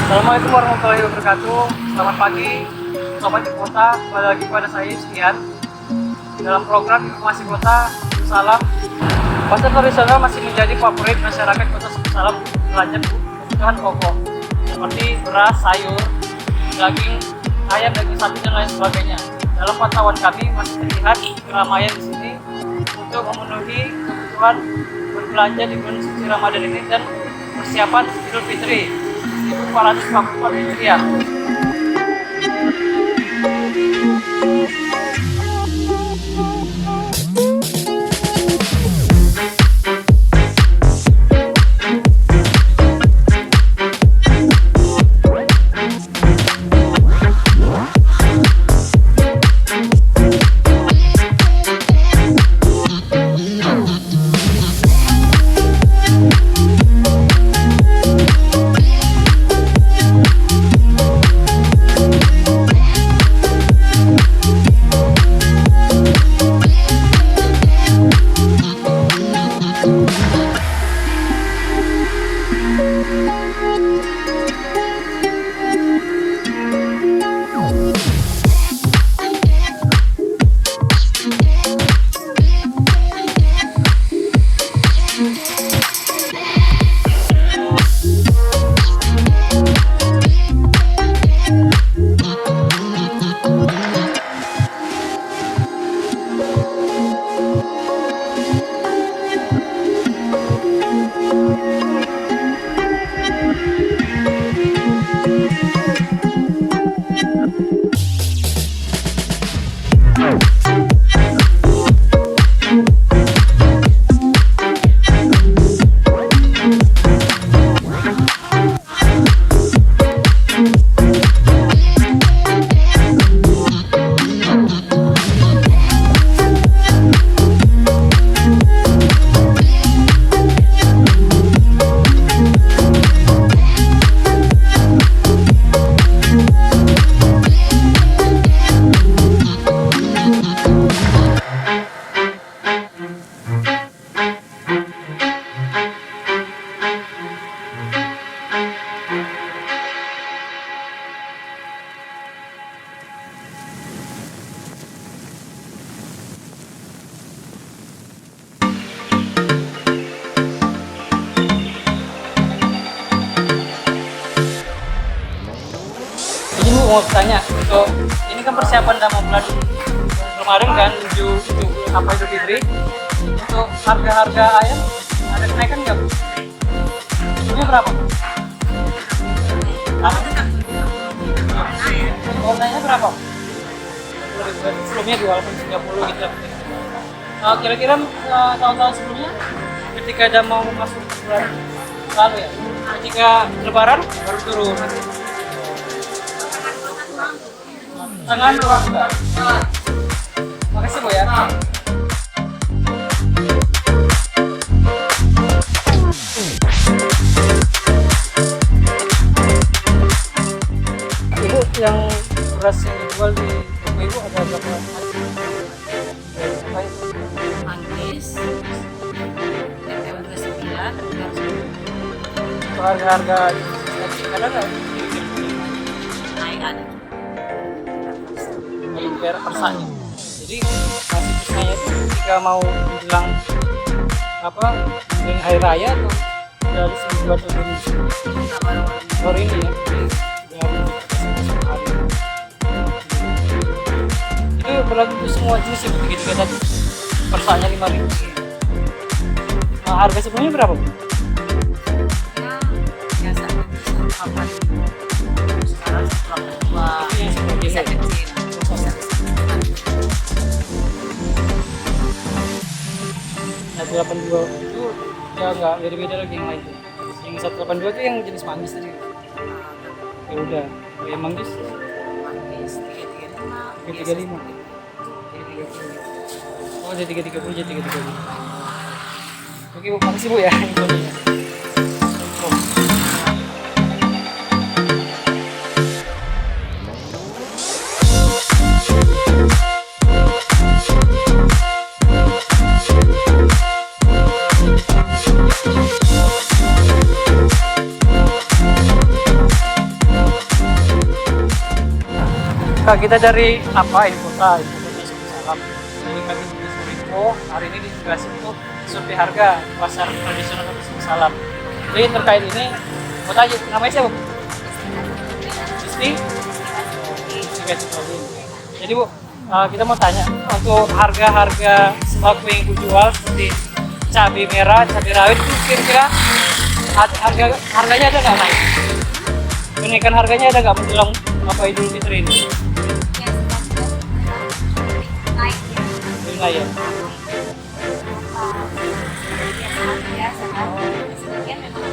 Assalamualaikum warahmatullahi wabarakatuh. Selamat pagi, selamat di kota. Kembali lagi kepada saya Istian dalam program informasi kota. Salam. Pasar tradisional masih menjadi favorit masyarakat kota Salam belanja kebutuhan pokok seperti beras, sayur, daging ayam, daging sapi dan lain sebagainya. Dalam pantauan kami masih terlihat keramaian di sini untuk memenuhi kebutuhan berbelanja di bulan suci Ramadan ini dan persiapan Idul Fitri 1444 Hijriah. Mau tanya, untuk ini kan persiapan udah mau bulan kemarin kan menuju apa Idul Fitri. Untuk harga-harga ayam ada kenaikan nggak Bu? Sebelumnya berapa? Warnanya berapa? Sebelumnya 230 gitu. Kira-kira tahun-tahun sebelumnya ketika udah mau masuk bulan lalu ya, ketika Lebaran baru turun. Tangan dua. Makasih Bu ya. Ibu, yang beras yang dijual di toko Ibu ada berapa? Manggis, TTW 29, Harga-harga ada nggak? naik ada. Per persanya. Jadi masih persanya itu ketika mau menjelang menjelang hari raya atau dari seminggu atau 2 minggu baru ini ya. Dari hari. Itu berlaku untuk semua jenis ya begitu tadi. Persanya 5.000. Nah, harga sebelumnya berapa Bu? Ya, biasa. Sekarang setelah Itu yang sebelum bisa ini. kecil. Nah, 182 itu ya nggak beda-beda lagi yang lain tuh. Yang 182 itu yang jenis manggis tadi. Ya udah, yang manggis Manggis 335. 335. Oh, jadi 330 jadi 335. Oke Bu, makasih Bu ya infonya. Kak, kita dari apa? Info kota Salam. Jadi kami di Info hari ini dikasih untuk survei harga pasar tradisional Kota Salam. Jadi terkait ini, mau tanya namanya siapa? Isti? Jadi Bu, kita mau tanya untuk harga-harga sembako yang ibu jual seperti cabai merah, cabai rawit itu kira-kira harganya ada nggak naik? Kenaikan harganya ada nggak menjelang apa Idul Fitri ini? naik Belum naik ya? biasa kan sebagian memang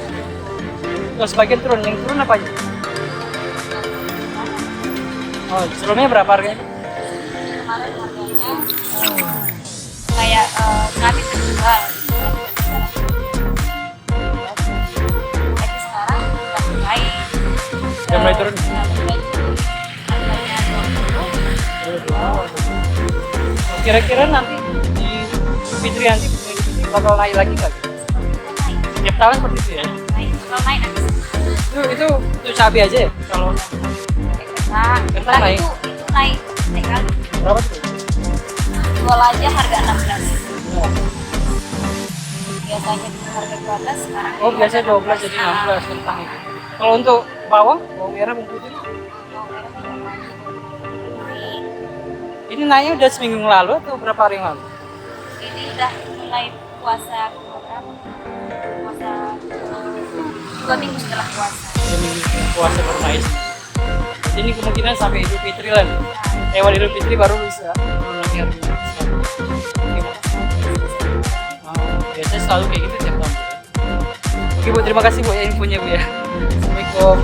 Oh, sebagian turun, yang turun apa aja? Oh, sebelumnya berapa harganya? kemarin harganya kayak kami terjual tapi sekarang udah mulai Udah mulai turun? harganya 20 Kira-kira nanti di Fitri nanti bakal naik lagi nggak? Setiap tahun seperti itu ya? naik kalau naik nanti Itu cabai aja ya? Kalau kereta naik. itu naik kali berapa tuh? jual aja harga 16 biasanya di harga 12 sekarang Oh, biasanya 12 jadi 16 kentang itu. Kalau untuk bawang merah, bawang putih, ini naiknya udah seminggu yang lalu atau berapa hari yang lalu? ini udah mulai puasa berapa? Puasa 2 minggu setelah puasa. Udah minggu puasa baru naik. Jadi ini kemungkinan sampai Idul Fitri lah. Lewat Idul Fitri baru bisa turun lagi harganya. Biasanya selalu kayak gitu tiap tahun. Oke Bu, terima kasih Bu ya infonya Bu ya. Assalamualaikum.